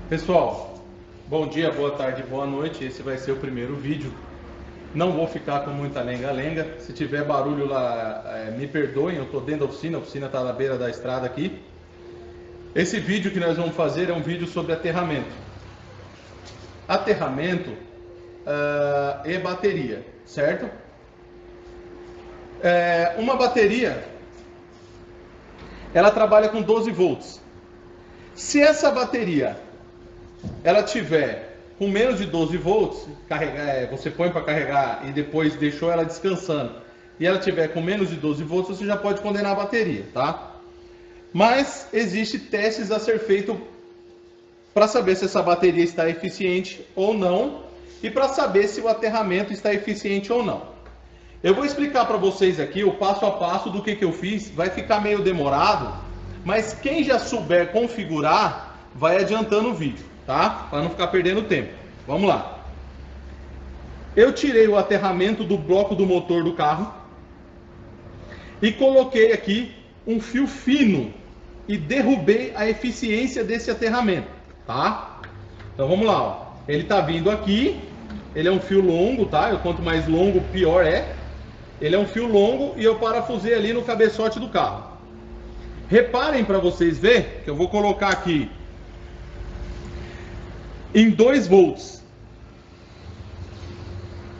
Pessoal, bom dia, boa tarde, boa noite. Esse vai ser o primeiro vídeo. Não vou ficar com muita lenga-lenga. Se tiver barulho lá, me perdoem, eu estou dentro a oficina está na beira da estrada aqui. Esse vídeo que nós vamos fazer é um vídeo sobre aterramento. Aterramento e bateria, certo? Uma bateria, ela trabalha com 12 volts. Se essa bateria ela tiver com menos de 12 volts, você põe para carregar e depois deixou ela descansando, e ela tiver com menos de 12 volts, você já pode condenar a bateria, tá? Mas existe testes a ser feito para saber se essa bateria está eficiente ou não, e para saber se o aterramento está eficiente ou não. Eu vou explicar para vocês aqui o passo a passo do que eu fiz. Vai ficar meio demorado, mas quem já souber configurar vai adiantando o vídeo, tá? Para não ficar perdendo tempo. Vamos lá. Eu tirei o aterramento do bloco do motor do carro e coloquei aqui um fio fino e derrubei a eficiência desse aterramento, tá? Então vamos lá, ó. Ele tá vindo aqui, ele é um fio longo, tá? Quanto mais longo, pior é. Ele é um fio longo e eu parafusei ali no cabeçote do carro. Reparem para vocês verem que eu vou colocar aqui em 2 volts.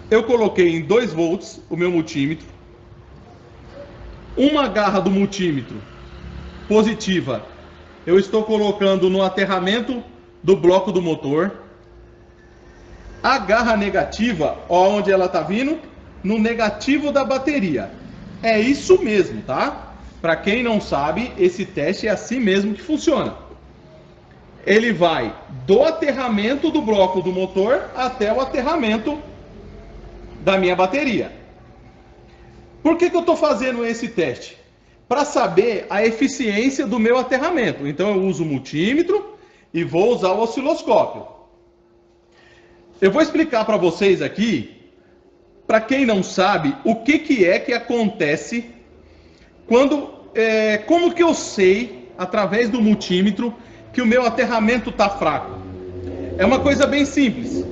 Eu coloquei em 2 volts o meu multímetro. Uma garra do multímetro positiva eu estou colocando no aterramento do bloco do motor. A garra negativa, ó, onde ela está vindo, no negativo da bateria. É isso mesmo, tá? Para quem não sabe, esse teste é assim mesmo que funciona. Ele vai do aterramento do bloco do motor até o aterramento da minha bateria. Por que eu estou fazendo esse teste? Para saber a eficiência do meu aterramento. Então eu uso o multímetro e vou usar o osciloscópio. Eu vou explicar para vocês aqui, para quem não sabe, o que é que acontece quando, como que eu sei, através do multímetro, que o meu aterramento está fraco. É uma coisa bem simples.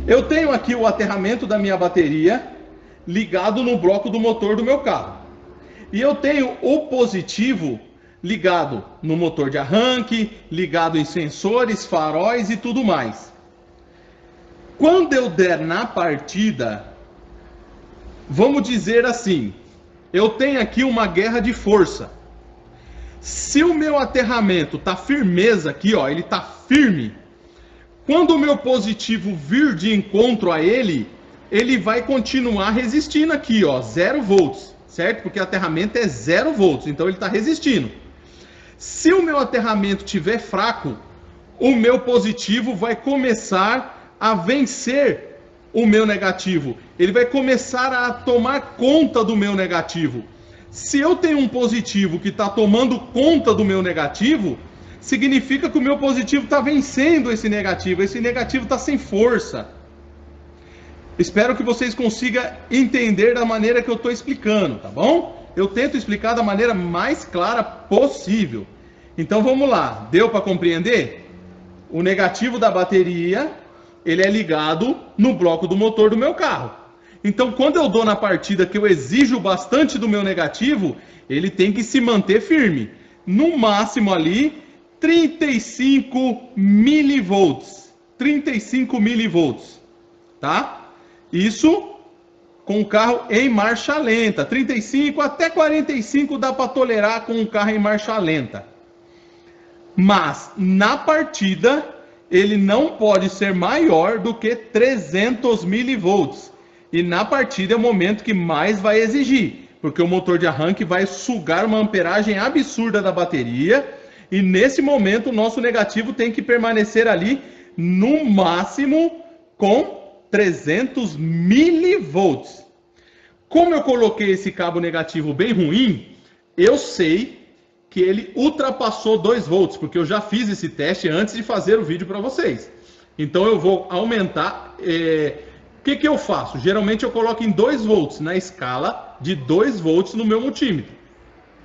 Eu tenho aqui o aterramento da minha bateria ligado no bloco do motor do meu carro. E eu tenho o positivo ligado no motor de arranque, ligado em sensores, faróis e tudo mais. Quando eu der na partida, vamos dizer assim, eu tenho aqui uma guerra de força. Se o meu aterramento tá firmeza aqui, ó, ele tá firme. Quando o meu positivo vir de encontro a ele, ele vai continuar resistindo aqui, ó, 0 volts, certo? Porque o aterramento é 0 volts, então ele tá resistindo. Se o meu aterramento tiver fraco, o meu positivo vai começar a vencer o meu negativo. Ele vai começar a tomar conta do meu negativo. Se eu tenho um positivo que está tomando conta do meu negativo, significa que o meu positivo está vencendo esse negativo está sem força. Espero que vocês consigam entender da maneira que eu estou explicando, tá bom? Eu tento explicar da maneira mais clara possível. Então vamos lá, deu para compreender? O negativo da bateria, ele é ligado no bloco do motor do meu carro. Então, quando eu dou na partida que eu exijo bastante do meu negativo, ele tem que se manter firme. No máximo ali, 35 milivolts. 35 milivolts. Tá? Isso com o carro em marcha lenta. 35 até 45 dá para tolerar com um carro em marcha lenta. Mas, na partida, ele não pode ser maior do que 300 milivolts. E na partida é o momento que mais vai exigir, porque o motor de arranque vai sugar uma amperagem absurda da bateria, e nesse momento o nosso negativo tem que permanecer ali no máximo com 300 milivolts. Como eu coloquei esse cabo negativo bem ruim, eu sei que ele ultrapassou 2 volts, porque eu já fiz esse teste antes de fazer o vídeo para vocês. Então eu vou aumentar... O que eu faço? Geralmente eu coloco em 2 volts, na escala de 2 volts no meu multímetro.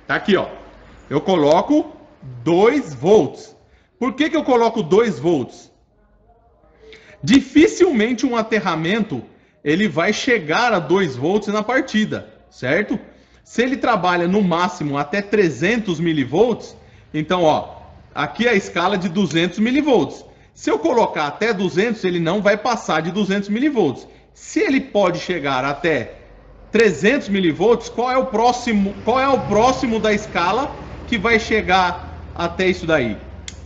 Tá aqui, ó. Eu coloco 2 volts. Por que eu coloco 2 volts? Dificilmente um aterramento ele vai chegar a 2 volts na partida, certo? Se ele trabalha no máximo até 300 milivolts, então, ó, aqui é a escala de 200 milivolts. Se eu colocar até 200, ele não vai passar de 200 milivolts. Se ele pode chegar até 300 milivolts, qual é o próximo da escala que vai chegar até isso daí?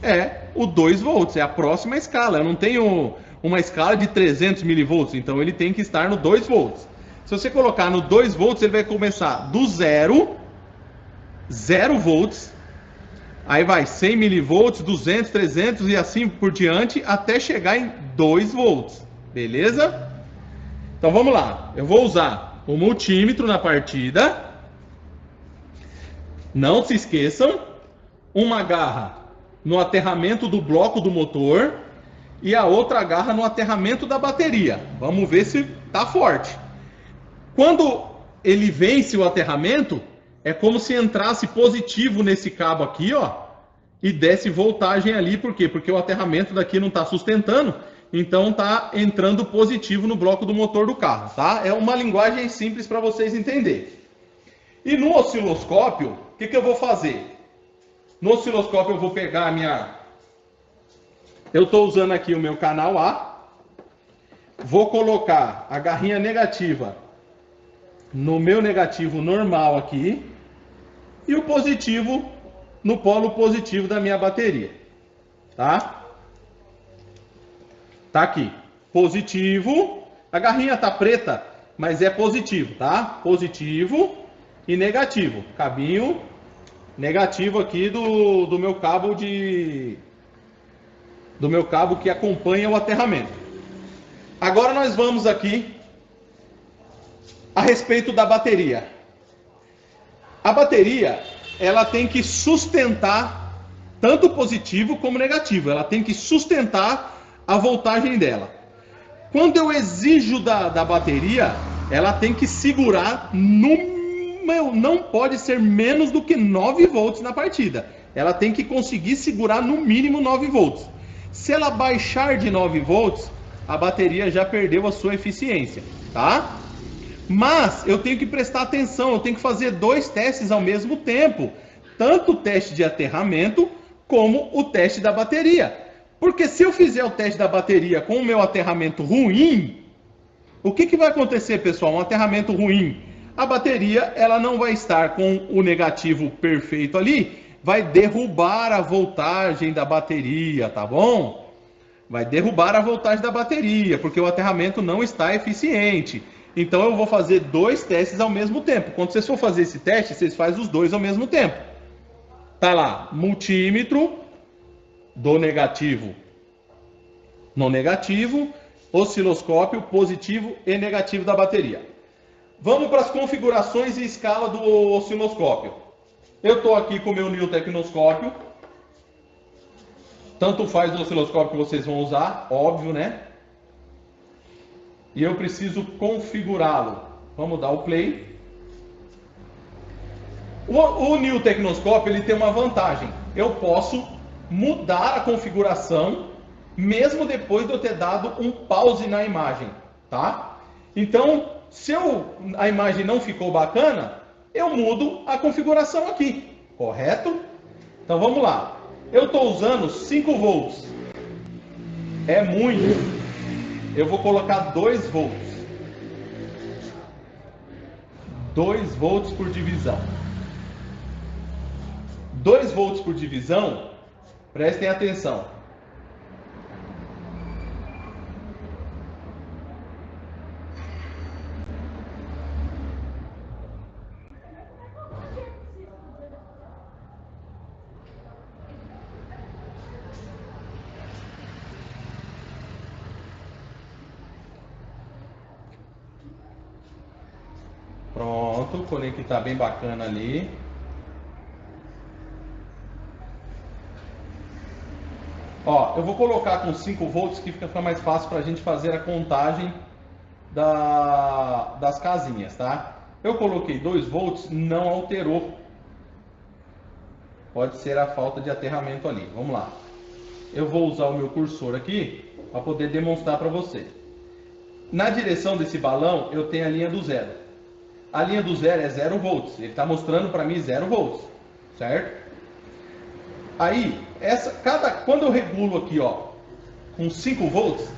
É o 2 volts, é a próxima escala. Eu não tenho uma escala de 300 milivolts, então ele tem que estar no 2 volts. Se você colocar no 2 volts, ele vai começar do 0 volts, aí vai 100 milivolts, 200, 300 e assim por diante, até chegar em 2 volts, beleza? Então vamos lá, eu vou usar o multímetro na partida. Não se esqueçam, uma garra no aterramento do bloco do motor e a outra garra no aterramento da bateria. Vamos ver se tá forte. Quando ele vence o aterramento, é como se entrasse positivo nesse cabo aqui, ó, e desse voltagem ali. Por quê? Porque o aterramento daqui não está sustentando, então está entrando positivo no bloco do motor do carro, tá? É uma linguagem simples para vocês entenderem. E no osciloscópio, o que eu vou fazer? No osciloscópio eu vou pegar a minha... Eu estou usando aqui o meu canal A. Vou colocar a garrinha negativa no meu negativo normal aqui. E o positivo no polo positivo da minha bateria. Tá? Tá aqui. Positivo. A garrinha tá preta, mas é positivo, tá? Positivo e negativo. Cabinho negativo aqui do meu cabo do meu cabo que acompanha o aterramento. Agora nós vamos aqui a respeito da bateria. A bateria, ela tem que sustentar tanto positivo como negativo. Ela tem que sustentar a voltagem dela. Quando eu exijo da bateria, ela tem que segurar não pode ser menos do que 9 volts na partida. Ela tem que conseguir segurar no mínimo 9 volts. Se ela baixar de 9 volts, a bateria já perdeu a sua eficiência, tá? Mas eu tenho que prestar atenção, eu tenho que fazer 2 testes ao mesmo tempo. Tanto o teste de aterramento, como o teste da bateria. Porque se eu fizer o teste da bateria com o meu aterramento ruim, o que vai acontecer, pessoal? Um aterramento ruim. A bateria ela não vai estar com o negativo perfeito ali, vai derrubar a voltagem da bateria, tá bom? Vai derrubar a voltagem da bateria, porque o aterramento não está eficiente. Então eu vou fazer 2 testes ao mesmo tempo. Quando vocês for fazer esse teste, vocês fazem os 2 ao mesmo tempo. Tá lá, multímetro do negativo no negativo, osciloscópio positivo e negativo da bateria. Vamos para as configurações e escala do osciloscópio. Eu estou aqui com o meu New Tecnoscópio. Tanto faz o osciloscópio que vocês vão usar, óbvio, né? E eu preciso configurá-lo. Vamos dar o play. O New Tecnoscópio ele tem uma vantagem. Eu posso mudar a configuração mesmo depois de eu ter dado um pause na imagem, tá? Então, se a imagem não ficou bacana, eu mudo a configuração aqui, correto? Então vamos lá. Eu estou usando 5 volts. É muito. Eu vou colocar 2 volts. 2 volts por divisão. 2 volts por divisão, prestem atenção. Pronto, conectar bem bacana ali. Ó, eu vou colocar com 5 volts que fica mais fácil para a gente fazer a contagem das casinhas, tá? Eu coloquei 2 volts, não alterou. Pode ser a falta de aterramento ali. Vamos lá. eu vou usar o meu cursor aqui para poder demonstrar para você. Na direção desse balão, eu tenho a linha do zero. A linha do zero é 0 volts. Ele está mostrando para mim 0 volts, certo? Aí, quando eu regulo aqui, ó, com 5 volts,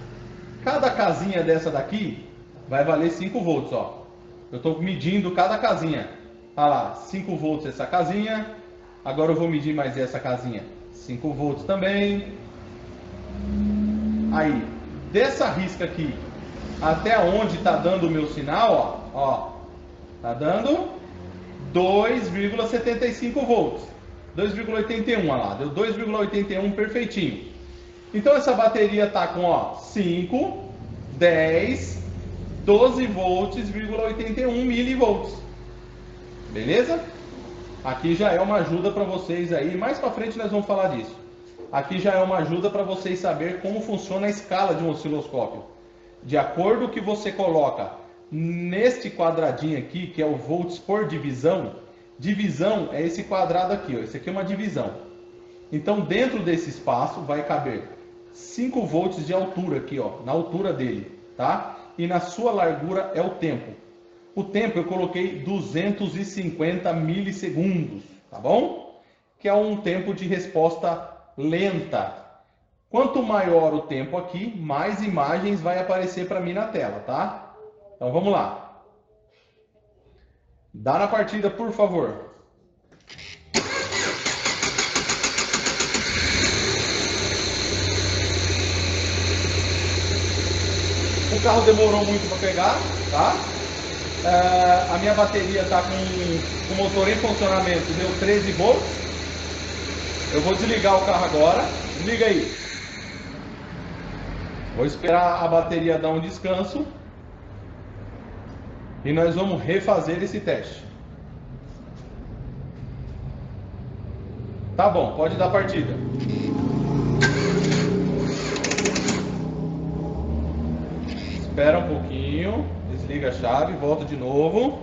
cada casinha dessa daqui vai valer 5 volts, ó. Eu estou medindo cada casinha. Olha lá, 5 volts essa casinha. Agora eu vou medir mais essa casinha. 5 volts também. Aí, dessa risca aqui até onde está dando o meu sinal, ó, tá dando 2,75 volts. 2,81, olha lá, deu 2,81 perfeitinho. Então essa bateria tá com, ó, 5, 10, 12 volts, 81 milivolts. Beleza? Aqui já é uma ajuda para vocês aí, mais para frente nós vamos falar disso. Aqui já é uma ajuda para vocês saber como funciona a escala de um osciloscópio. De acordo com o que você coloca neste quadradinho aqui, que é o volts por divisão, divisão é esse quadrado aqui, ó. Esse aqui é uma divisão. Então dentro desse espaço vai caber 5 volts de altura aqui, ó, na altura dele, tá? E na sua largura é o tempo. O tempo eu coloquei 250 milissegundos, tá bom? Que é um tempo de resposta lenta. Quanto maior o tempo aqui, mais imagens vai aparecer para mim na tela, tá? Então vamos lá. Dá na partida, por favor. O carro demorou muito para pegar, tá? A minha bateria está com o motor em funcionamento, deu 13 volts. Eu vou desligar o carro agora. Desliga aí. Vou esperar a bateria dar um descanso. E nós vamos refazer esse teste. Tá bom, pode dar partida. Espera um pouquinho. Desliga a chave, volta de novo.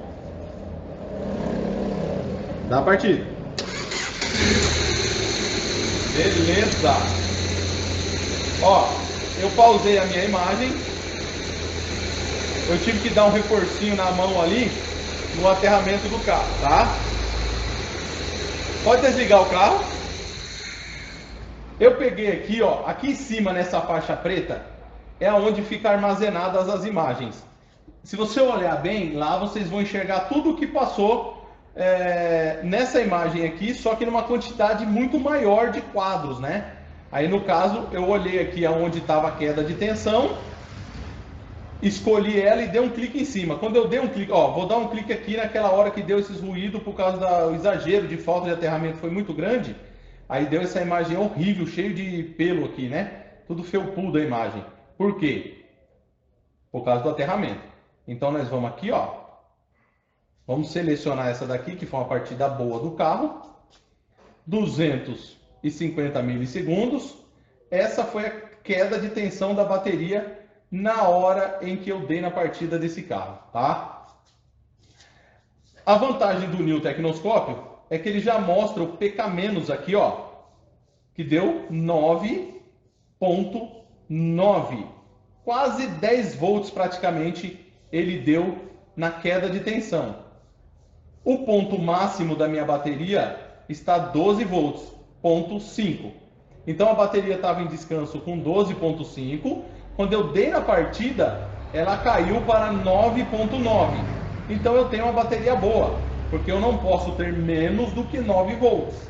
Dá a partida. Beleza. Ó, eu pausei a minha imagem. Eu tive que dar um reforcinho na mão ali no aterramento do carro, tá? Pode desligar o carro. Eu peguei aqui, ó, aqui em cima nessa faixa preta é onde fica armazenadas as imagens. Se você olhar bem, lá vocês vão enxergar tudo o que passou nessa imagem aqui, só que numa quantidade muito maior de quadros, né? Aí no caso, eu olhei aqui aonde estava a queda de tensão, escolhi ela e dei um clique em cima. Quando eu dei um clique, ó, vou dar um clique aqui naquela hora que deu esses ruídos por causa do exagero de falta de aterramento, foi muito grande. Aí deu essa imagem horrível, cheio de pelo aqui, né? Tudo felpudo a imagem. Por quê? Por causa do aterramento. Então nós vamos aqui, ó. Vamos selecionar essa daqui, que foi uma partida boa do carro. 250 milissegundos. Essa foi a queda de tensão da bateria na hora em que eu dei na partida desse carro, tá? A vantagem do New Tecnoscópio é que ele já mostra o PK- aqui, ó, que deu 9,9. Quase 10 volts praticamente ele deu na queda de tensão. O ponto máximo da minha bateria está 12 volts, ponto 5. Então a bateria estava em descanso com 12,5. Quando eu dei na partida, ela caiu para 9,9. Então eu tenho uma bateria boa, porque eu não posso ter menos do que 9 volts.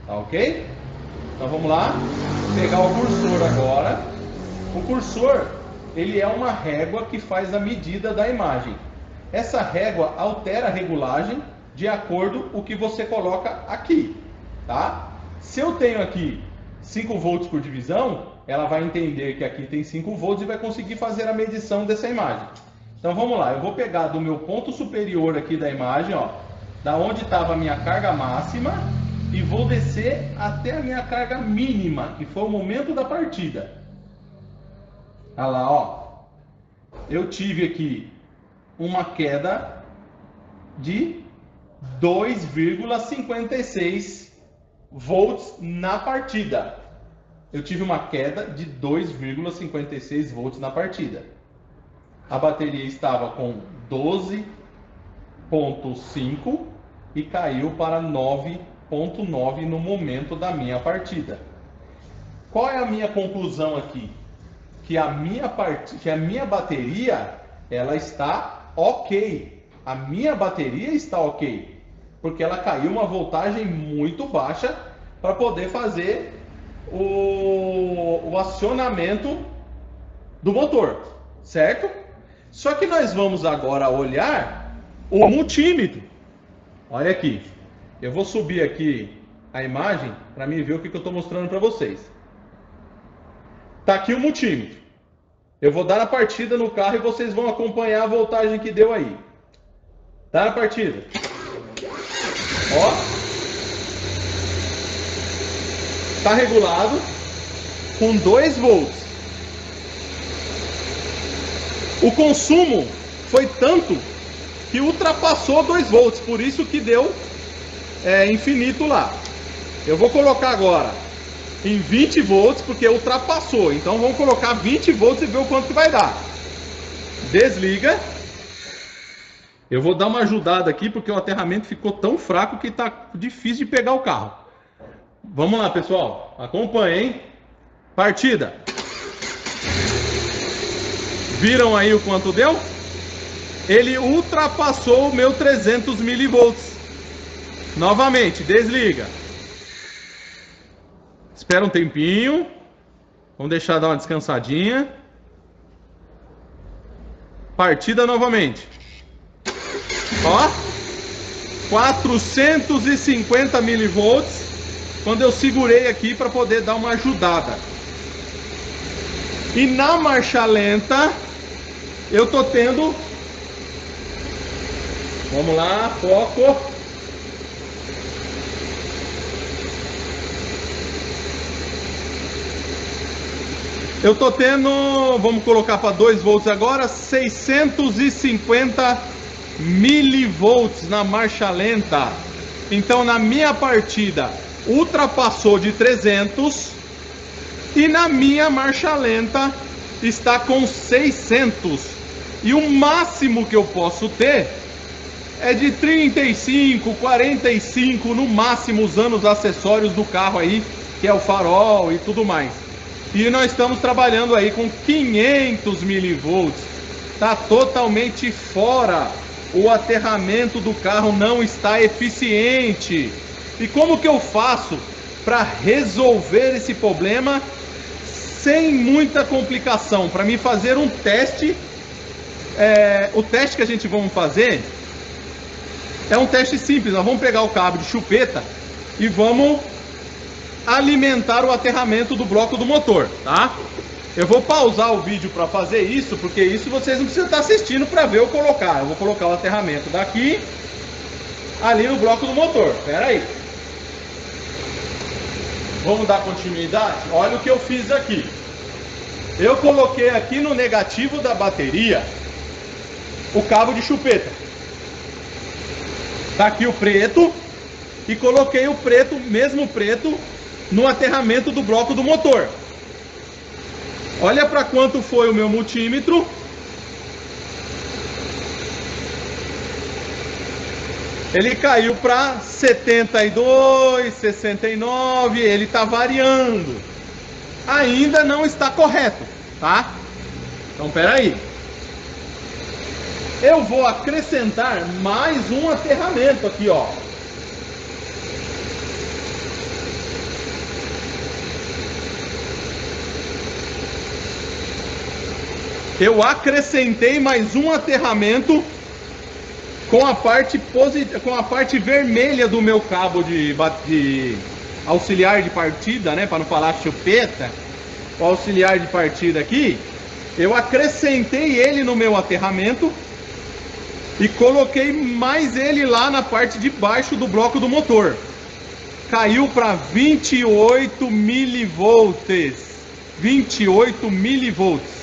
Tá ok? Então vamos lá, pegar o cursor agora. O cursor, ele é uma régua que faz a medida da imagem. Essa régua altera a regulagem de acordo com o que você coloca aqui, tá? Se eu tenho aqui 5 volts por divisão, ela vai entender que aqui tem 5 volts e vai conseguir fazer a medição dessa imagem. Então vamos lá, eu vou pegar do meu ponto superior aqui da imagem, ó, da onde estava a minha carga máxima, e vou descer até a minha carga mínima, que foi o momento da partida. Olha lá, ó. Eu tive aqui uma queda de 2,56 volts na partida. eu tive uma queda de 2,56 volts na partida. A bateria estava com 12,5 e caiu para 9,9 no momento da minha partida. Qual é a minha conclusão aqui? Que a minha bateria, ela está ok. A minha bateria está ok. Porque ela caiu uma voltagem muito baixa para poder fazer o acionamento do motor, certo? Só que nós vamos agora olhar o multímetro. Olha aqui. Eu vou subir aqui a imagem para mim ver o que eu estou mostrando para vocês. Tá aqui o multímetro. Eu vou dar a partida no carro e vocês vão acompanhar a voltagem que deu aí. Tá na partida. Ó. Tá regulado com 2 volts. O consumo foi tanto que ultrapassou 2 volts, por isso que deu infinito lá. Eu vou colocar agora em 20 volts, porque ultrapassou. Então vamos colocar 20 volts e ver o quanto que vai dar. Desliga. Eu vou dar uma ajudada aqui, porque o aterramento ficou tão fraco que tá difícil de pegar o carro. Vamos lá, pessoal. Acompanhe, hein? Partida. Viram aí o quanto deu? Ele ultrapassou o meu 300 milivolts. Novamente, desliga. Espera um tempinho. Vamos deixar dar uma descansadinha. Partida novamente. Ó. 450 milivolts. Quando eu segurei aqui para poder dar uma ajudada. E na marcha lenta, eu tô tendo... Vamos lá, foco. Eu tô tendo, vamos colocar para 2 volts agora, 650 milivolts na marcha lenta. Então na minha partida ultrapassou de 300 e na minha marcha lenta está com 600. E o máximo que eu posso ter é de 35, 45 no máximo, usando os acessórios do carro aí, que é o farol e tudo mais. E nós estamos trabalhando aí com 500 milivolts. Está totalmente fora. O aterramento do carro não está eficiente. E como que eu faço para resolver esse problema sem muita complicação? Para mim fazer um teste. O teste que a gente vamos fazer é um teste simples. Nós vamos pegar o cabo de chupeta e vamos alimentar o aterramento do bloco do motor, tá? Eu vou pausar o vídeo para fazer isso, porque isso vocês não precisam estar assistindo para ver eu colocar. Eu vou colocar o aterramento daqui, ali no bloco do motor. Espera aí. Vamos dar continuidade? Olha o que eu fiz aqui. Eu coloquei aqui no negativo da bateria o cabo de chupeta. Tá aqui o preto. E coloquei o preto, mesmo preto, no aterramento do bloco do motor. Olha para quanto foi o meu multímetro. Ele caiu para 72, 69, ele está variando. Ainda não está correto, tá? Então, espera aí. Eu vou acrescentar mais um aterramento aqui, ó. Eu acrescentei mais um aterramento com a parte vermelha do meu cabo de auxiliar de partida, né? Para não falar chupeta, o auxiliar de partida aqui. Eu acrescentei ele no meu aterramento e coloquei mais ele lá na parte de baixo do bloco do motor. Caiu para 28 milivolts. 28 milivolts.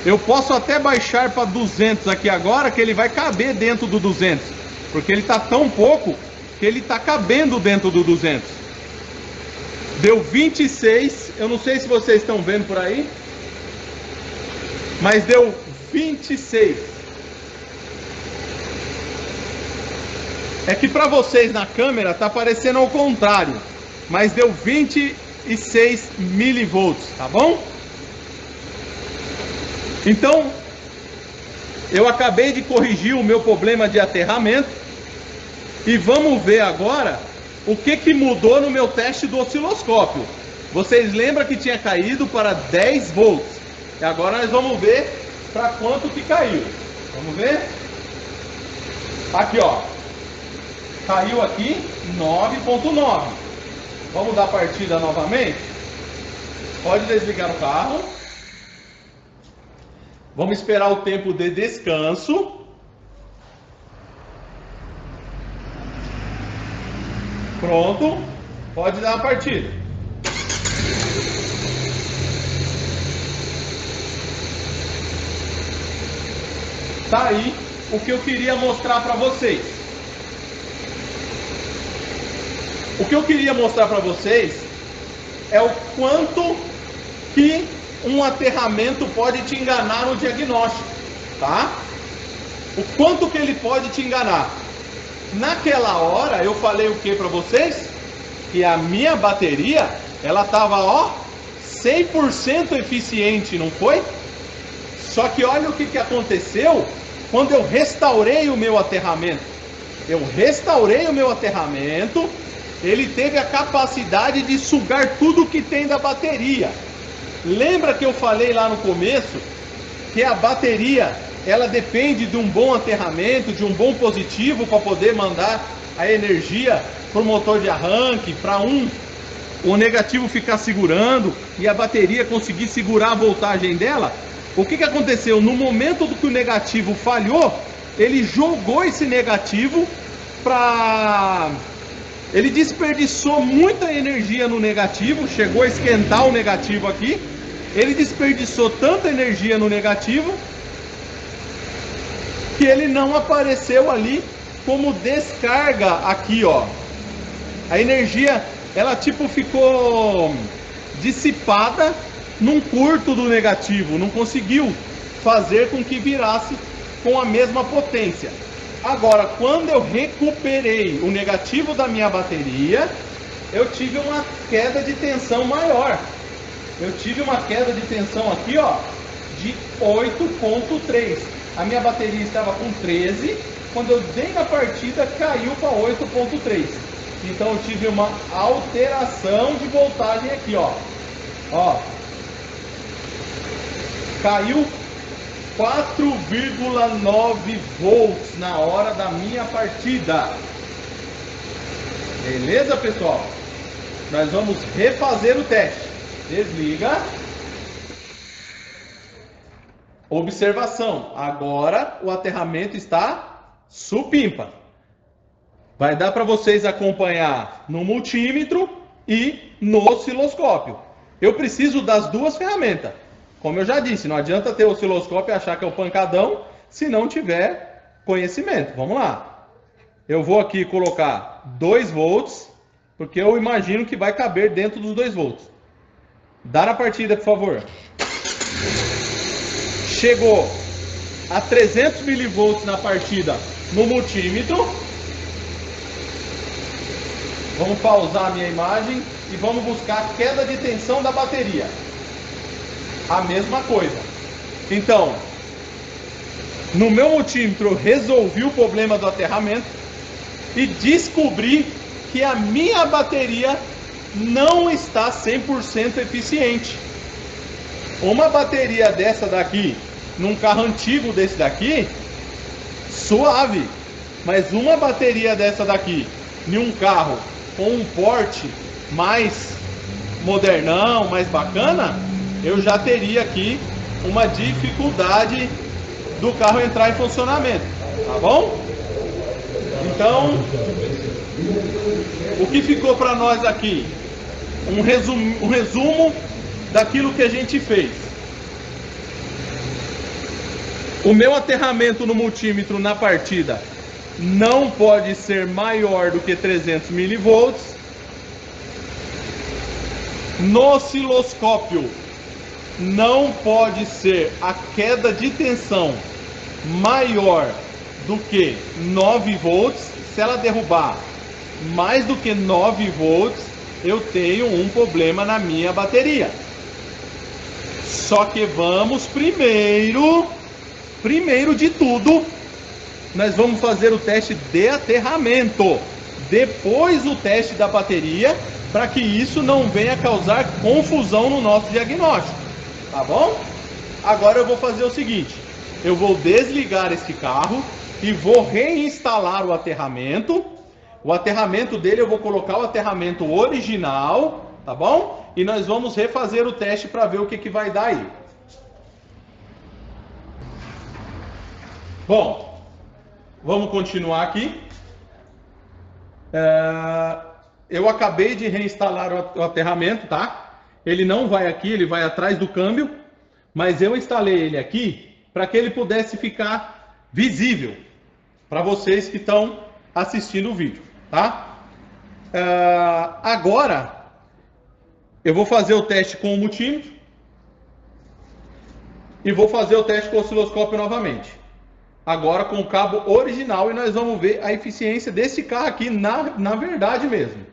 Eu posso até baixar para 200 aqui agora, que ele vai caber dentro do 200. Porque ele está tão pouco que ele está cabendo dentro do 200. Deu 26, eu não sei se vocês estão vendo por aí, mas deu 26. É que para vocês na câmera tá parecendo ao contrário, mas deu 26 milivolts, tá bom? Então, eu acabei de corrigir o meu problema de aterramento e vamos ver agora o que mudou no meu teste do osciloscópio. Vocês lembram que tinha caído para 10 volts. E agora nós vamos ver para quanto que caiu. Vamos ver? Aqui, ó. Caiu aqui 9.9. Vamos dar partida novamente? Pode desligar o carro. Vamos esperar o tempo de descanso. Pronto. Pode dar a partida. Tá aí o que eu queria mostrar para vocês. O que eu queria mostrar para vocês é o quanto que um aterramento pode te enganar no diagnóstico, tá? O quanto que ele pode te enganar. Naquela hora eu falei o que para vocês? Que a minha bateria, ela tava, ó, 100% eficiente, não foi? Só que olha o que aconteceu quando eu restaurei o meu aterramento. Eu restaurei o meu aterramento, ele teve a capacidade de sugar tudo que tem da bateria. Lembra que eu falei lá no começo que a bateria, ela depende de um bom aterramento, de um bom positivo para poder mandar a energia para o motor de arranque, para o negativo ficar segurando e a bateria conseguir segurar a voltagem dela? O que aconteceu? No momento do que o negativo falhou, ele jogou esse negativo para... Ele desperdiçou muita energia no negativo, chegou a esquentar o negativo aqui. Ele desperdiçou tanta energia no negativo que ele não apareceu ali como descarga aqui, ó. A energia, ela tipo ficou dissipada num curto do negativo, não conseguiu fazer com que virasse com a mesma potência. Agora, quando eu recuperei o negativo da minha bateria, eu tive uma queda de tensão maior. Eu tive uma queda de tensão aqui, ó, de 8.3. A minha bateria estava com 13, quando eu dei na partida caiu para 8.3. Então eu tive uma alteração de voltagem aqui, ó. Ó. Caiu 4,9 volts na hora da minha partida. Beleza, pessoal? Nós vamos refazer o teste. Desliga. Observação. Agora o aterramento está supimpa. Vai dar para vocês acompanhar no multímetro e no osciloscópio. Eu preciso das duas ferramentas. Como eu já disse, não adianta ter o osciloscópio e achar que é o pancadão se não tiver conhecimento. Vamos lá. Eu vou aqui colocar 2 volts, porque eu imagino que vai caber dentro dos 2 volts. Dá na partida, por favor. Chegou a 300 milivolts na partida no multímetro. Vamos pausar a minha imagem e vamos buscar a queda de tensão da bateria. A mesma coisa. Então, no meu multímetro eu resolvi o problema do aterramento e descobri que a minha bateria não está 100% eficiente. Uma bateria dessa daqui, num carro antigo desse daqui, suave. Mas uma bateria dessa daqui, em um carro com um porte mais modernão, mais bacana, eu já teria aqui uma dificuldade do carro entrar em funcionamento, tá bom? Então, o que ficou para nós aqui? Um resumo daquilo que a gente fez. O meu aterramento no multímetro na partida não pode ser maior do que 300 milivolts. No osciloscópio não pode ser a queda de tensão maior do que 9 volts. Se ela derrubar mais do que 9 volts, eu tenho um problema na minha bateria. Só que vamos primeiro de tudo, nós vamos fazer o teste de aterramento. Depois o teste da bateria, para que isso não venha causar confusão no nosso diagnóstico. Tá bom? Agora eu vou fazer o seguinte. Eu vou desligar este carro e vou reinstalar o aterramento. O aterramento dele eu vou colocar o aterramento original, tá bom? E nós vamos refazer o teste para ver o que vai dar aí. Bom, vamos continuar aqui. Eu acabei de reinstalar o aterramento, tá? Ele não vai aqui, ele vai atrás do câmbio, mas eu instalei ele aqui para que ele pudesse ficar visível para vocês que estão assistindo o vídeo, tá? Agora eu vou fazer o teste com o multímetro e vou fazer o teste com o osciloscópio novamente. Agora com o cabo original, e nós vamos ver a eficiência desse carro aqui na verdade mesmo.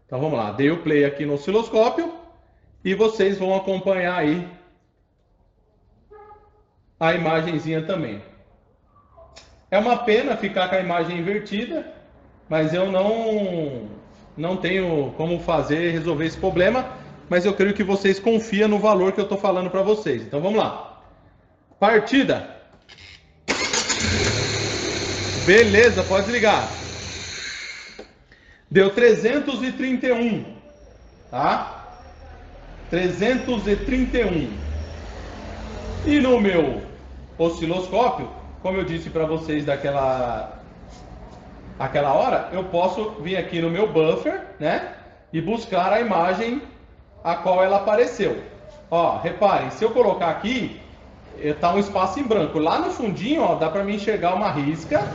Então vamos lá, dei o play aqui no osciloscópio e vocês vão acompanhar aí a imagenzinha também. É uma pena ficar com a imagem invertida, mas eu não tenho como resolver esse problema, mas eu creio que vocês confiam no valor que eu estou falando para vocês. Então vamos lá. Partida. Beleza, pode ligar. Deu 331, tá? 331. E no meu osciloscópio, como eu disse para vocês aquela hora, eu posso vir aqui no meu buffer, né? E buscar a imagem a qual ela apareceu. Ó, reparem, se eu colocar aqui, tá um espaço em branco. Lá no fundinho, ó, dá para me enxergar uma risca.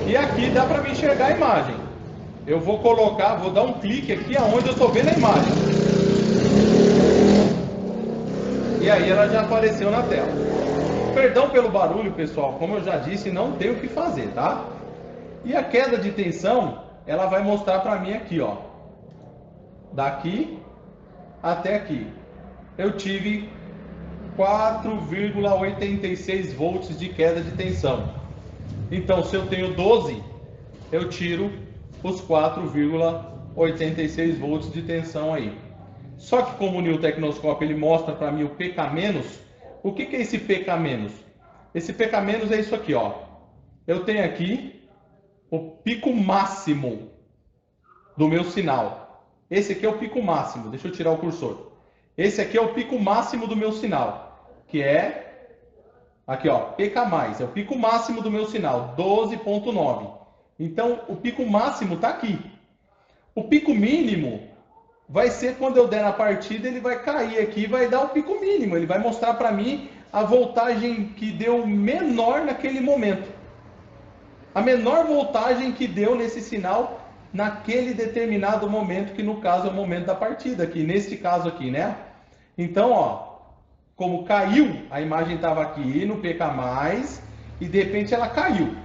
E aqui dá para me enxergar a imagem. Eu vou colocar, vou dar um clique aqui aonde eu estou vendo a imagem. E aí ela já apareceu na tela. Perdão pelo barulho, pessoal. Como eu já disse, não tem o que fazer, tá? E a queda de tensão, ela vai mostrar para mim aqui, ó. Daqui até aqui. Eu tive 4,86 volts de queda de tensão. Então, se eu tenho 12, eu tiro os 4,86 volts de tensão aí. Só que como o New Tecnoscope ele mostra para mim o PK-, o que é esse PK-? Esse PK- é isso aqui, ó. Eu tenho aqui o pico máximo do meu sinal. Esse aqui é o pico máximo. Deixa eu tirar o cursor. Esse aqui é o pico máximo do meu sinal, que é aqui, ó, PK+, é o pico máximo do meu sinal, 12,9. Então, o pico máximo está aqui. O pico mínimo vai ser quando eu der na partida, ele vai cair aqui e vai dar o pico mínimo. Ele vai mostrar para mim a voltagem que deu menor naquele momento. A menor voltagem que deu nesse sinal naquele determinado momento, que no caso é o momento da partida, aqui, neste caso aqui, né? Então, ó, como caiu, a imagem estava aqui no PK+, e de repente ela caiu.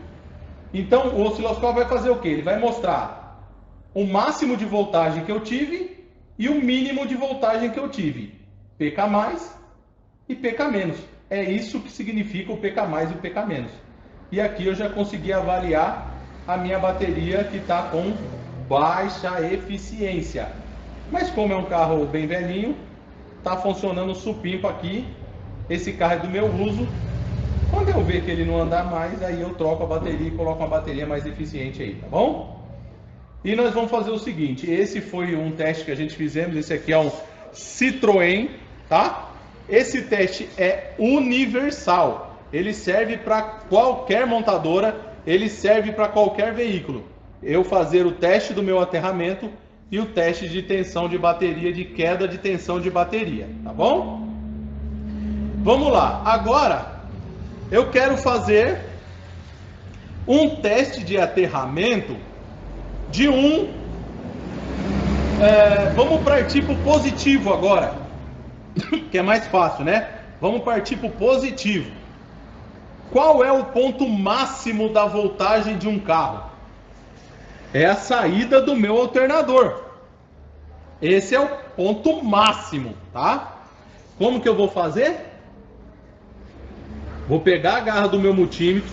Então, o osciloscópio vai fazer o quê? Ele vai mostrar o máximo de voltagem que eu tive e o mínimo de voltagem que eu tive. PK+ e PK-. É isso que significa o PK+ e o PK-. E aqui eu já consegui avaliar a minha bateria que está com baixa eficiência. Mas como é um carro bem velhinho, está funcionando supimpa aqui. Esse carro é do meu uso. Quando eu ver que ele não andar mais, aí eu troco a bateria e coloco uma bateria mais eficiente aí, tá bom? E nós vamos fazer o seguinte, esse foi um teste que a gente fizemos, esse aqui é um Citroën, tá? Esse teste é universal, ele serve para qualquer montadora, ele serve para qualquer veículo. Eu fazer o teste do meu aterramento e o teste de tensão de bateria, de queda de tensão de bateria, tá bom? Vamos lá, agora eu quero fazer um teste de aterramento de um Vamos partir para o positivo agora, que é mais fácil, né? Vamos partir para o positivo. Qual é o ponto máximo da voltagem de um carro? É a saída do meu alternador. Esse é o ponto máximo, tá? Como que eu vou fazer? Vou pegar a garra do meu multímetro,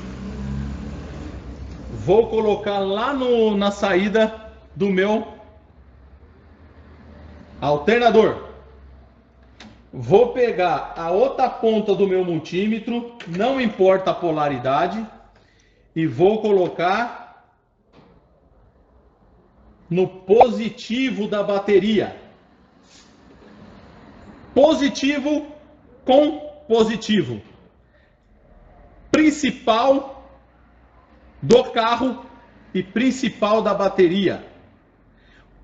vou colocar lá na saída do meu alternador. Vou pegar a outra ponta do meu multímetro, não importa a polaridade, e vou colocar no positivo da bateria. Positivo com positivo. Principal do carro e principal da bateria.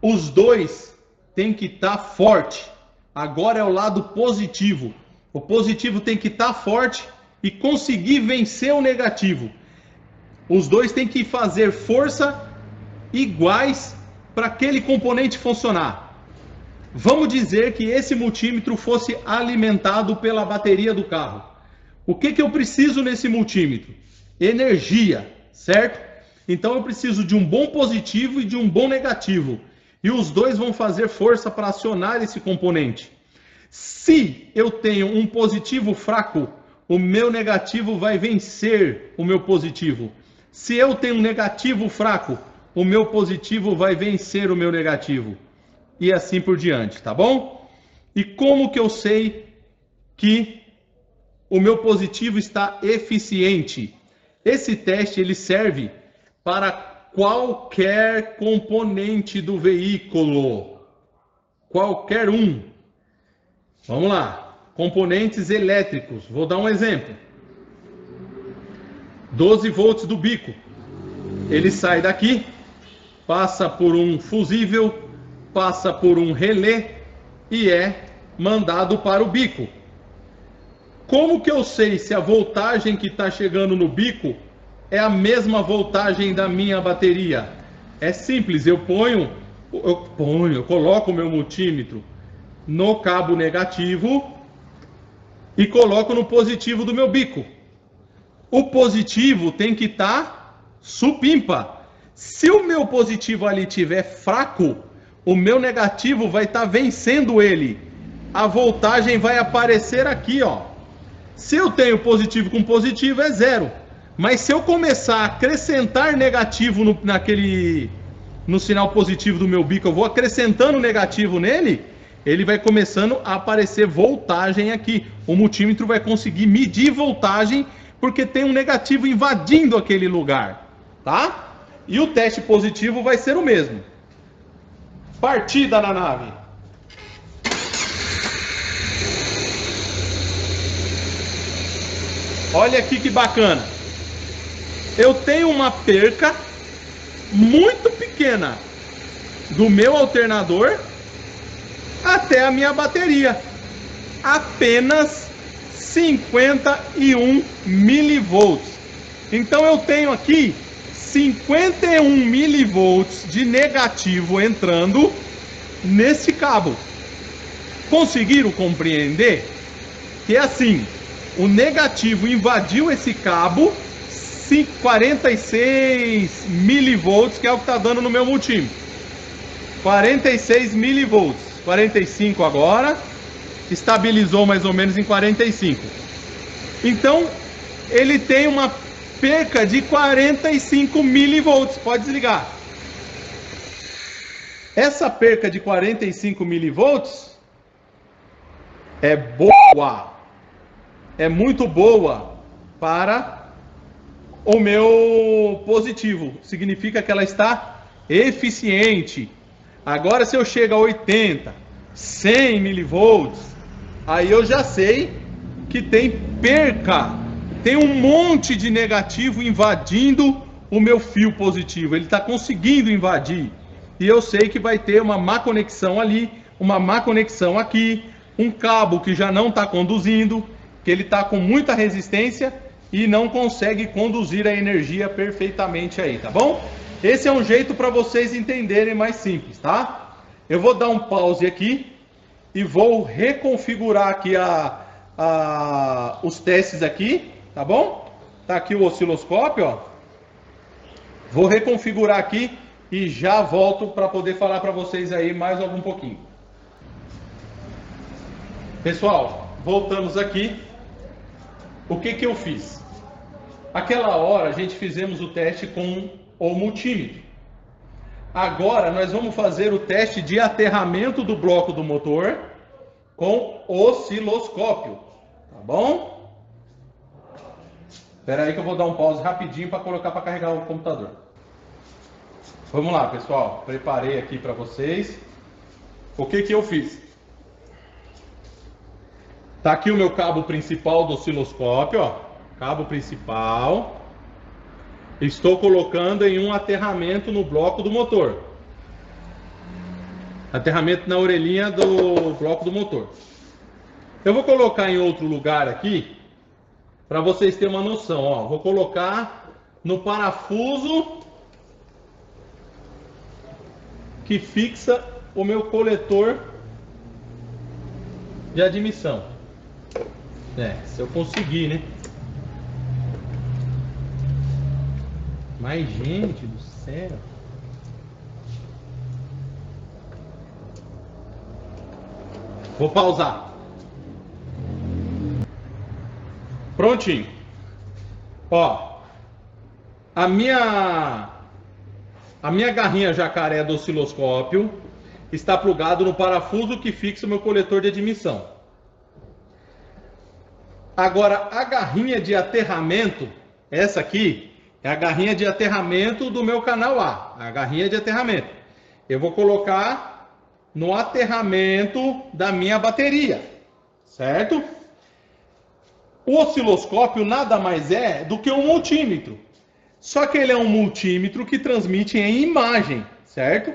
Os dois têm que estar forte. Agora é o lado positivo. O positivo tem que estar forte e conseguir vencer o negativo. Os dois têm que fazer força iguais para aquele componente funcionar. Vamos dizer que esse multímetro fosse alimentado pela bateria do carro. O que eu preciso nesse multímetro? Energia, certo? Então eu preciso de um bom positivo e de um bom negativo. E os dois vão fazer força para acionar esse componente. Se eu tenho um positivo fraco, o meu negativo vai vencer o meu positivo. Se eu tenho um negativo fraco, o meu positivo vai vencer o meu negativo. E assim por diante, tá bom? E como que eu sei que o meu positivo está eficiente? Esse teste ele serve para qualquer componente do veículo, qualquer um. Vamos lá, componentes elétricos, vou dar um exemplo. 12 volts do bico, ele sai daqui, passa por um fusível, passa por um relé e é mandado para o bico. Como que eu sei se a voltagem que está chegando no bico é a mesma voltagem da minha bateria? É simples, eu coloco o meu multímetro no cabo negativo e coloco no positivo do meu bico. O positivo tem que estar supimpa. Se o meu positivo ali estiver fraco, o meu negativo vai estar vencendo ele. A voltagem vai aparecer aqui, ó. Se eu tenho positivo com positivo, é zero. Mas se eu começar a acrescentar negativo no sinal positivo do meu bico, eu vou acrescentando negativo nele, ele vai começando a aparecer voltagem aqui. O multímetro vai conseguir medir voltagem, porque tem um negativo invadindo aquele lugar, tá? E o teste positivo vai ser o mesmo. Partida na nave. Olha aqui que bacana. Eu tenho uma perca muito pequena do meu alternador até a minha bateria. Apenas 51 milivolts. Então eu tenho aqui 51 milivolts de negativo entrando nesse cabo. Conseguiram compreender? Que é assim, o negativo invadiu esse cabo, 46 milivolts, que é o que está dando no meu multímetro. 46 milivolts, 45 agora, estabilizou mais ou menos em 45. Então, ele tem uma perca de 45 milivolts, pode desligar. Essa perca de 45 milivolts é boa, é muito boa para o meu positivo, significa que ela está eficiente. Agora se eu chego a 80, 100 milivolts, aí eu já sei que tem perca, tem um monte de negativo invadindo o meu fio positivo, ele está conseguindo invadir, e eu sei que vai ter uma má conexão ali, uma má conexão aqui, um cabo que já não está conduzindo, que ele está com muita resistência e não consegue conduzir a energia perfeitamente aí, tá bom? Esse é um jeito para vocês entenderem mais simples, tá? Eu vou dar um pause aqui e vou reconfigurar aqui os testes aqui, tá bom? Tá aqui o osciloscópio, ó. Vou reconfigurar aqui e já volto para poder falar para vocês aí mais algum pouquinho. Pessoal, voltamos aqui. O que que eu fiz? Aquela hora a gente fizemos o teste com o multímetro. Agora nós vamos fazer o teste de aterramento do bloco do motor com osciloscópio, tá bom? Espera aí que eu vou dar um pause rapidinho para colocar para carregar o computador. Vamos lá, pessoal. Preparei aqui para vocês. O que que eu fiz? Tá aqui o meu cabo principal do osciloscópio, ó. Cabo principal. Estou colocando em um aterramento no bloco do motor. Aterramento na orelhinha do bloco do motor. Eu vou colocar em outro lugar aqui, para vocês terem uma noção, ó. Vou colocar no parafuso que fixa o meu coletor de admissão. Se eu conseguir, né? Mas, gente do céu. Vou pausar. Prontinho. Ó, a minha garrinha jacaré do osciloscópio está plugado no parafuso que fixa o meu coletor de admissão. Agora, a garrinha de aterramento, essa aqui, é a garrinha de aterramento do meu canal A. A garrinha de aterramento. Eu vou colocar no aterramento da minha bateria, certo? O osciloscópio nada mais é do que um multímetro. Só que ele é um multímetro que transmite em imagem, certo?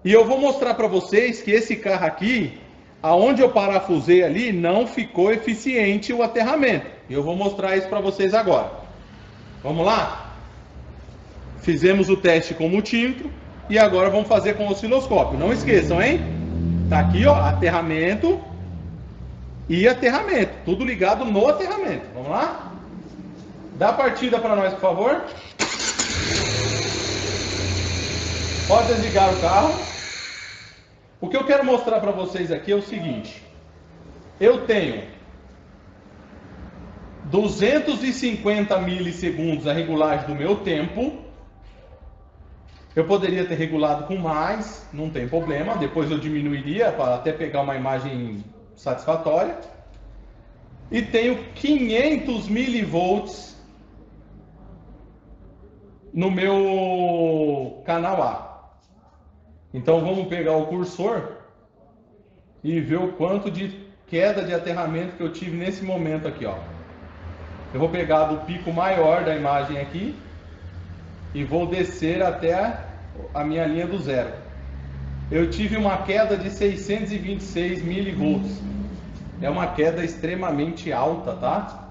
E eu vou mostrar para vocês que esse carro aqui, aonde eu parafusei ali, não ficou eficiente o aterramento. E eu vou mostrar isso para vocês agora. Vamos lá? Fizemos o teste com o multímetro e agora vamos fazer com o osciloscópio. Não esqueçam, hein? Tá aqui, ó, aterramento e aterramento. Tudo ligado no aterramento. Vamos lá? Dá a partida para nós, por favor. Pode desligar o carro. O que eu quero mostrar para vocês aqui é o seguinte. Eu tenho 250 milissegundos a regulagem do meu tempo. Eu poderia ter regulado com mais, não tem problema. Depois eu diminuiria para até pegar uma imagem satisfatória. E tenho 500 milivolts no meu canal A. Então vamos pegar o cursor e ver o quanto de queda de aterramento que eu tive nesse momento aqui, ó. Eu vou pegar do pico maior da imagem aqui e vou descer até a minha linha do zero. Eu tive uma queda de 626 milivolts. É uma queda extremamente alta, tá?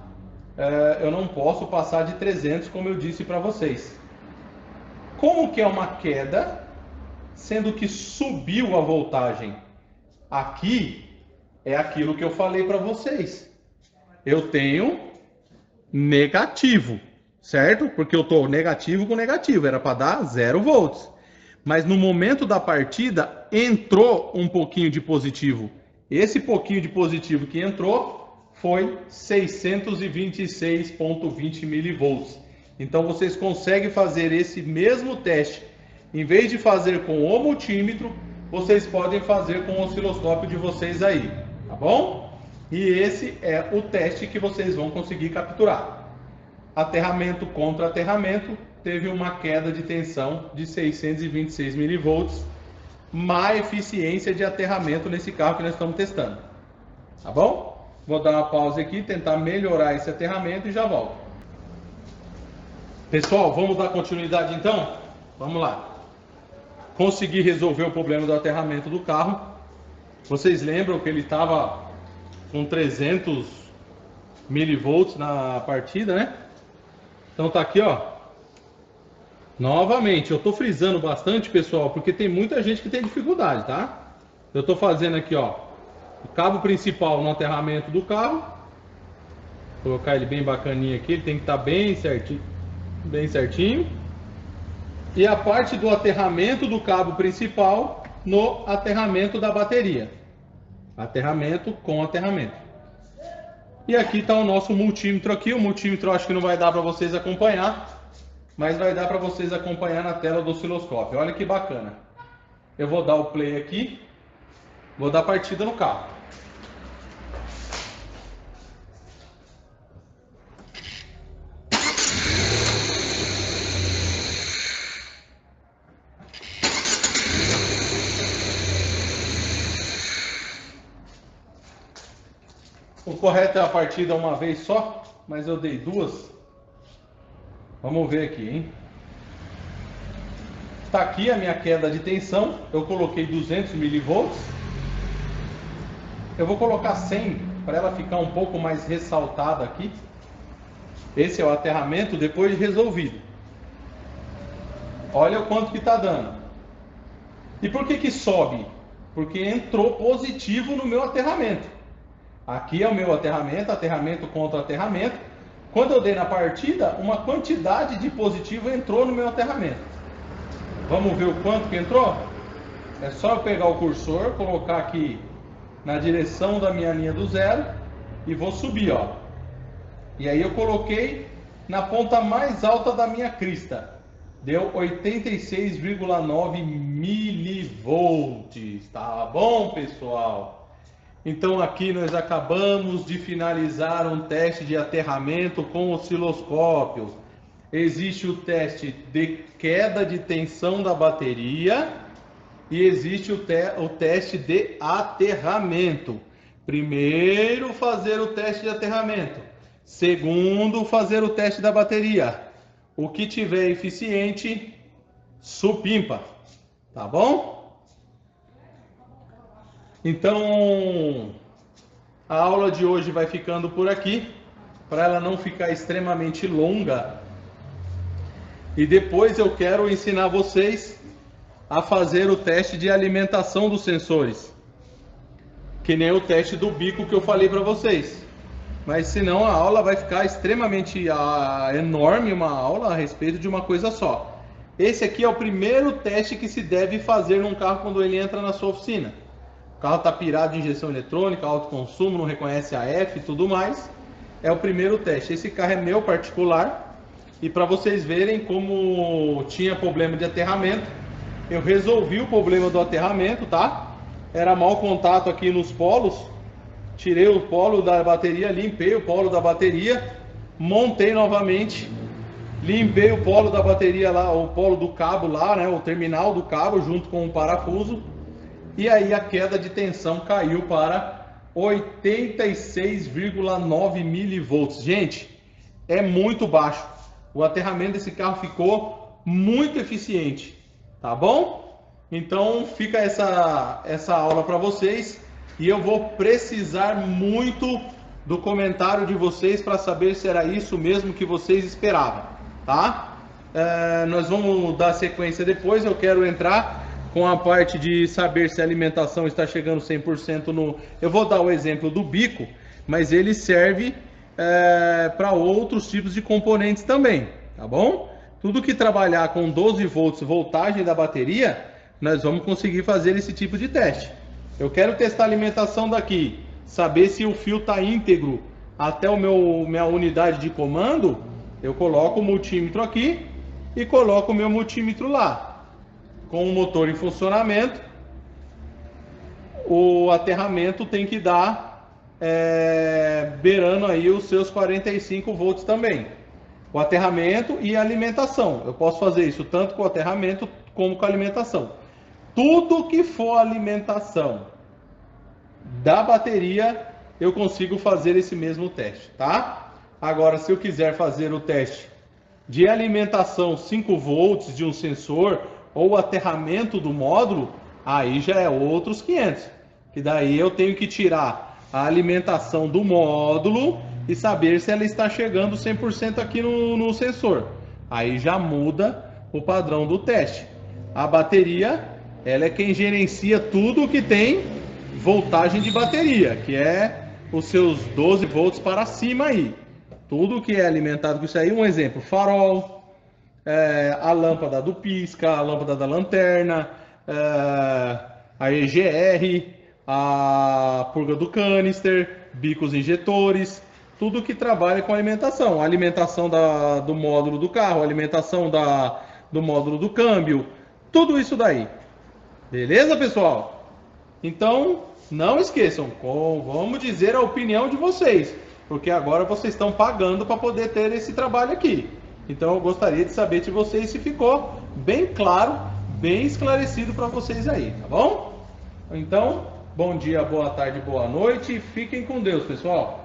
Eu não posso passar de 300, como eu disse para vocês. Como que é uma queda, sendo que subiu a voltagem? Aqui é aquilo que eu falei para vocês. Eu tenho negativo, certo? Porque eu estou negativo com negativo, era para dar 0 volts. Mas no momento da partida, entrou um pouquinho de positivo. Esse pouquinho de positivo que entrou foi 626,20 milivolts. Então vocês conseguem fazer esse mesmo teste. Em vez de fazer com o multímetro, vocês podem fazer com o osciloscópio de vocês aí, tá bom? E esse é o teste que vocês vão conseguir capturar. Aterramento contra aterramento, teve uma queda de tensão de 626 milivolts, má eficiência de aterramento nesse carro que nós estamos testando. Tá bom? Vou dar uma pausa aqui, tentar melhorar esse aterramento e já volto. Pessoal, vamos dar continuidade então? Vamos lá. Consegui resolver o problema do aterramento do carro. Vocês lembram que ele estava com 300 milivolts na partida, né? Então tá aqui, ó. Novamente, eu estou frisando bastante, pessoal, porque tem muita gente que tem dificuldade, tá? Eu estou fazendo aqui, ó, o cabo principal no aterramento do carro. Vou colocar ele bem bacaninho aqui, ele tem que estar bem certinho, bem certinho. E a parte do aterramento do cabo principal no aterramento da bateria. Aterramento com aterramento. E aqui está o nosso multímetro aqui. O multímetro eu acho que não vai dar para vocês acompanhar, mas vai dar para vocês acompanhar na tela do osciloscópio. Olha que bacana. Eu vou dar o play aqui, vou dar partida no carro. O correto é a partida uma vez só, mas eu dei duas. Vamos ver aqui, hein? Está aqui a minha queda de tensão. Eu coloquei 200 milivolts. Eu vou colocar 100 para ela ficar um pouco mais ressaltada aqui. Esse é o aterramento depois de resolvido. Olha o quanto que está dando. E por que que sobe? Porque entrou positivo no meu aterramento. Aqui é o meu aterramento, aterramento contra aterramento. Quando eu dei na partida, uma quantidade de positivo entrou no meu aterramento. Vamos ver o quanto que entrou? É só eu pegar o cursor, colocar aqui na direção da minha linha do zero e vou subir, ó. E aí eu coloquei na ponta mais alta da minha crista. Deu 86,9 milivolts. Tá bom, pessoal? Então aqui nós acabamos de finalizar um teste de aterramento com osciloscópio. Existe o teste de queda de tensão da bateria e existe o teste de aterramento. Primeiro fazer o teste de aterramento, segundo fazer o teste da bateria. O que tiver eficiente, supimpa, tá bom? Então, a aula de hoje vai ficando por aqui, para ela não ficar extremamente longa. E depois eu quero ensinar vocês a fazer o teste de alimentação dos sensores, que nem o teste do bico que eu falei para vocês. Mas senão a aula vai ficar extremamente enorme, uma aula a respeito de uma coisa só. Esse aqui é o primeiro teste que se deve fazer num carro quando ele entra na sua oficina. O carro está pirado de injeção eletrônica, alto consumo, não reconhece AF e tudo mais. É o primeiro teste. Esse carro é meu particular. E para vocês verem como tinha problema de aterramento, eu resolvi o problema do aterramento, tá? Era mau contato aqui nos polos. Tirei o polo da bateria, limpei o polo da bateria, montei novamente, limpei o polo da bateria lá, o polo do cabo lá, né? O terminal do cabo junto com o parafuso. E aí a queda de tensão caiu para 86,9 milivolts. Gente, é muito baixo. O aterramento desse carro ficou muito eficiente, tá bom? Então fica essa aula para vocês e eu vou precisar muito do comentário de vocês para saber se era isso mesmo que vocês esperavam, tá? Nós vamos dar sequência depois. Eu quero entrar com a parte de saber se a alimentação está chegando 100% no... Eu vou dar o exemplo do bico, mas ele serve para outros tipos de componentes também, tá bom? Tudo que trabalhar com 12 volts voltagem da bateria, nós vamos conseguir fazer esse tipo de teste. Eu quero testar a alimentação daqui, saber se o fio está íntegro até minha unidade de comando. Eu coloco o multímetro aqui e coloco o meu multímetro lá. Com o motor em funcionamento, o aterramento tem que dar beirando aí os seus 45 volts também. O aterramento e a alimentação. Eu posso fazer isso tanto com o aterramento como com a alimentação. Tudo que for alimentação da bateria, eu consigo fazer esse mesmo teste, tá? Agora, se eu quiser fazer o teste de alimentação 5 volts de um sensor ou aterramento do módulo, aí já é outros 500. Que daí eu tenho que tirar a alimentação do módulo e saber se ela está chegando 100% aqui no sensor. Aí já muda o padrão do teste. A bateria, ela é quem gerencia tudo que tem voltagem de bateria, que é os seus 12 volts para cima aí. Tudo que é alimentado com isso aí, um exemplo, farol, a lâmpada do pisca, a lâmpada da lanterna, a EGR, a purga do canister, bicos injetores, tudo que trabalha com alimentação. A alimentação do módulo do carro, a alimentação do módulo do câmbio, tudo isso daí. Beleza, pessoal? Então, não esqueçam, vamos dizer a opinião de vocês, porque agora vocês estão pagando para poder ter esse trabalho aqui. Então, eu gostaria de saber de vocês se ficou bem claro, bem esclarecido para vocês aí, tá bom? Então, bom dia, boa tarde, boa noite. Fiquem com Deus, pessoal.